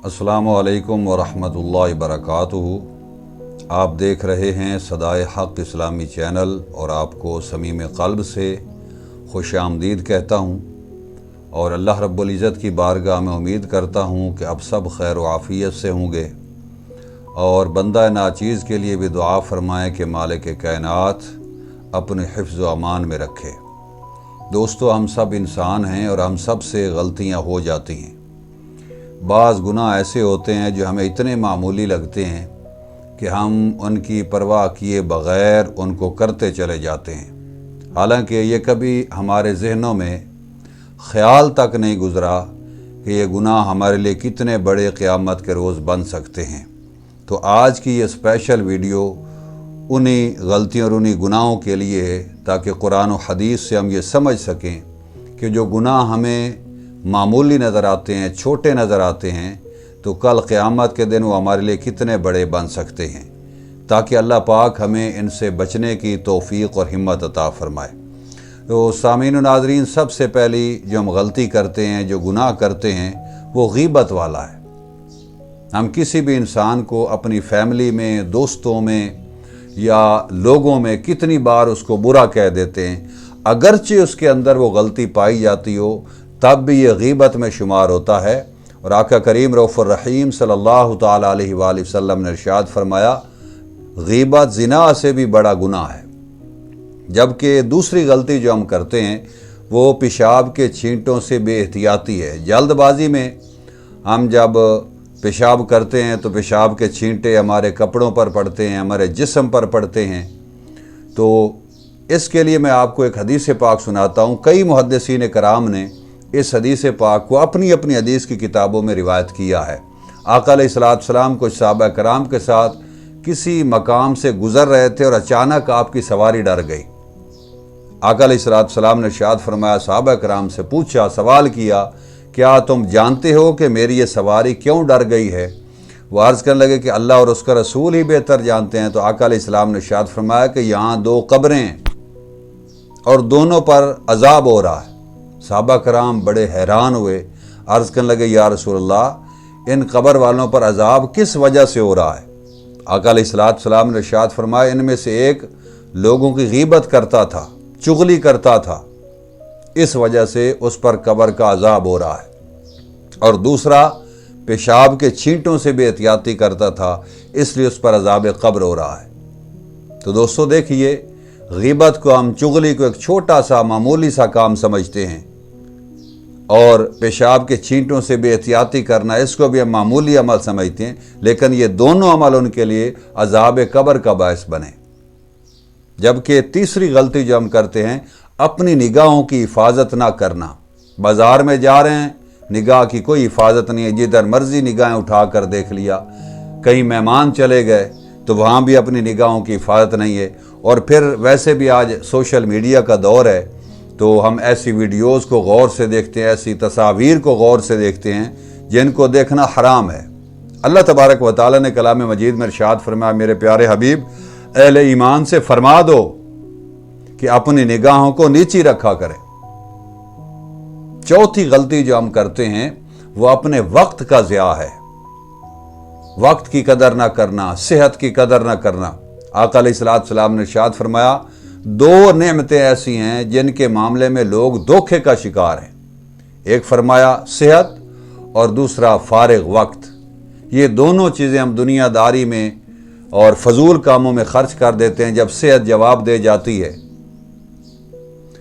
अस्सलामु अलैकुम वरहमतुल्लाहि वबरकातुहू। आप देख रहे हैं सदाए हक़ इस्लामी चैनल और आपको समीम क़ल्ब से खुश आमदीद कहता हूँ और अल्लाह रब्बुल इज़्ज़त की बारगाह में उम्मीद करता हूँ कि अब सब खैर व आफ़ियत से होंगे और बंदा नाचीज़ के लिए भी दुआ फरमाएँ कि मालिक कायनात अपने हिफ्ज़ व अमान में रखे। दोस्तों, हम सब इंसान हैं और हम सब से गलतियाँ हो जाती हैं। बाज़ गुनाह ऐसे होते हैं जो हमें इतने मामूली लगते हैं कि हम उनकी परवाह किए बग़ैर उनको करते चले जाते हैं, हालांकि ये कभी हमारे जहनों में ख़्याल तक नहीं गुज़रा कि ये गुनाह हमारे लिए कितने बड़े क़यामत के रोज़ बन सकते हैं। तो आज की ये स्पेशल वीडियो उन्हीं गलतियों और उन्हीं गुनाहों के लिए है ताकि कुरान और हदीस से हम ये समझ सकें कि जो गुनाह हमें मामूली नज़र आते हैं, छोटे नज़र आते हैं, तो कल क़यामत के दिन वो हमारे लिए कितने बड़े बन सकते हैं, ताकि अल्लाह पाक हमें इनसे बचने की तौफ़ीक़ और हिम्मत अता फ़रमाए। तो सामीन व नाज़रीन, सबसे पहली जो हम गलती करते हैं, जो गुनाह करते हैं, वो गीबत वाला है। हम किसी भी इंसान को अपनी फैमिली में, दोस्तों में या लोगों में कितनी बार उसको बुरा कह देते हैं, अगरचे उसके अंदर वो गलती पाई जाती हो तब भी ये गीबत में शुमार होता है। और आका करीम रऊफ़ुर रहीम सल्लल्लाहु ताला अलैहि वसल्लम ने इरशाद फरमाया, गीबत ज़िना से भी बड़ा गुनाह है। जबकि दूसरी गलती जो हम करते हैं वो पेशाब के छींटों से बेएहतियाती है। जल्दबाजी में हम जब पेशाब करते हैं तो पेशाब के छींटे हमारे कपड़ों पर पड़ते हैं, हमारे जिस्म पर पड़ते हैं। तो इसके लिए मैं आपको एक हदीस पाक सुनाता हूँ। कई मुहद्दिसीन कराम ने इस हदीस पाक को अपनी अपनी हदीस की किताबों में रिवायत किया है। आका अलैहिस्सलाम कुछ सहाबा कराम के साथ किसी मकाम से गुज़र रहे थे और अचानक आपकी सवारी डर गई। आका अलैहिस्सलाम ने इरशाद फरमाया, सहाबा कराम से पूछा, सवाल किया, क्या तुम जानते हो कि मेरी ये सवारी क्यों डर गई है? वो अर्ज़ करने लगे कि अल्लाह और उसका रसूल ही बेहतर जानते हैं। तो आका अलैहिस्सलाम ने इरशाद फरमाया कि यहाँ दो कब्रें हैं और दोनों पर अज़ाब हो रहा है। सहाबा कराम बड़े हैरान हुए, अर्ज़ करने लगे, या रसूलल्लाह, इन कब्र वालों पर अज़ाब किस वजह से हो रहा है? आका अलैहिस्सलाम ने इरशाद फरमाया, इनमें से एक लोगों की गीबत करता था, चुगली करता था, इस वजह से उस पर कब्र का अज़ाब हो रहा है, और दूसरा पेशाब के छींटों से बेएहतियाती करता था, इसलिए उस पर अज़ाब कब्र हो रहा है। तो दोस्तों देखिए, गीबत को, हम चुगली को एक छोटा सा मामूली सा काम समझते हैं और पेशाब के छींटों से बेएहतियाती करना, इसको भी हम मामूली अमल समझते हैं, लेकिन ये दोनों अमल उनके लिए अज़ाब कब्र का बायस बने। जबकि तीसरी गलती जो हम करते हैं, अपनी निगाहों की हिफाजत ना करना। बाज़ार में जा रहे हैं, निगाह की कोई हिफाजत नहीं है, जिधर मर्जी निगाहें उठा कर देख लिया। कहीं मेहमान चले गए तो वहाँ भी अपनी निगाहों की हिफाजत नहीं है। और फिर वैसे भी आज सोशल मीडिया का दौर है, तो हम ऐसी वीडियोज़ को गौर से देखते हैं, ऐसी तस्वीर को गौर से देखते हैं जिनको देखना हराम है। अल्लाह तबारक व तआला ने कलाम मजीद में इरशाद फरमाया, मेरे प्यारे हबीब, अहले ईमान से फरमा दो कि अपनी निगाहों को नीची रखा करें। चौथी गलती जो हम करते हैं वो अपने वक्त का ज़िया है। वक्त की कदर ना करना, सेहत की कदर ना करना। आका अलैहिस्सलाम ने इरशाद फरमाया, दो नेमतें ऐसी हैं जिनके मामले में लोग धोखे का शिकार हैं। एक फरमाया सेहत और दूसरा फारिग वक्त। ये दोनों चीज़ें हम दुनियादारी में और फजूल कामों में खर्च कर देते हैं। जब सेहत जवाब दे जाती है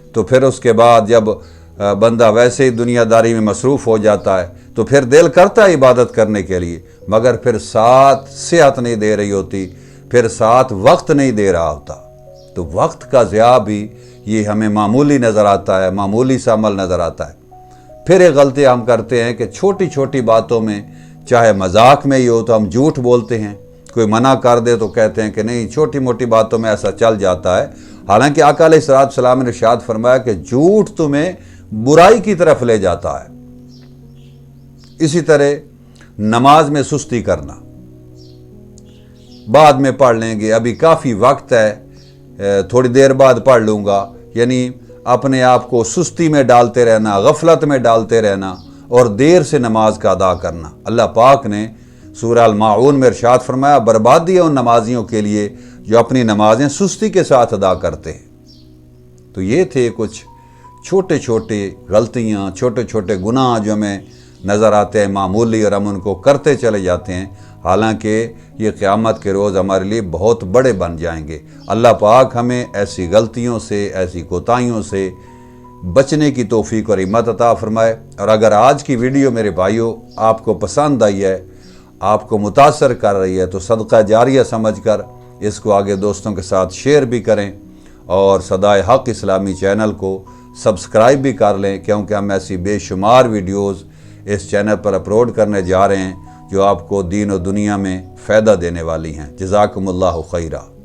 तो फिर उसके बाद जब बंदा वैसे ही दुनियादारी में मसरूफ़ हो जाता है तो फिर दिल करता है इबादत करने के लिए, मगर फिर साथ सेहत नहीं दे रही होती, फिर साथ वक्त नहीं दे रहा होता। तो वक्त का ज़िया भी ये हमें मामूली नज़र आता है, मामूली सा अमल नज़र आता है। फिर एक गलती हम करते हैं कि छोटी छोटी बातों में, चाहे मजाक में ही हो तो हम झूठ बोलते हैं। कोई मना कर दे तो कहते हैं कि नहीं, छोटी मोटी बातों में ऐसा चल जाता है। हालांकि आका अलैहिस्सलाम ने इरशाद फरमाया कि झूठ तुम्हें बुराई की तरफ ले जाता है। इसी तरह नमाज में सुस्ती करना, बाद में पढ़ लेंगे, अभी काफ़ी वक्त है, थोड़ी देर बाद पढ़ लूँगा, यानी अपने आप को सुस्ती में डालते रहना, गफलत में डालते रहना اور دیر سے نماز کا ادا کرنا۔ اللہ پاک نے سورہ الماعون میں ارشاد فرمایا، بربادی ہے ان نمازیوں کے لیے جو اپنی نمازیں سستی کے ساتھ ادا کرتے ہیں۔ تو یہ تھے کچھ چھوٹے چھوٹے غلطیاں، چھوٹے چھوٹے گناہ جو ہمیں نظر آتے ہیں معمولی، اور ہم ان کو کرتے چلے جاتے ہیں، حالانکہ یہ قیامت کے روز ہمارے لیے بہت بڑے بن جائیں گے۔ اللہ پاک ہمیں ایسی غلطیوں سے، ایسی کوتاہیوں سے بچنے کی توفیق اور ہمت عطا فرمائے۔ اور اگر آج کی ویڈیو میرے بھائیوں آپ کو پسند آئی ہے، آپ کو متاثر کر رہی ہے، تو صدقہ جاریہ سمجھ کر اس کو آگے دوستوں کے ساتھ شیئر بھی کریں، اور صدائے حق اسلامی چینل کو سبسکرائب بھی کر لیں، کیونکہ ہم ایسی بے شمار ویڈیوز اس چینل پر اپلوڈ کرنے جا رہے ہیں جو آپ کو دین و دنیا میں فائدہ دینے والی ہیں۔ جزاکم اللہ خیرہ۔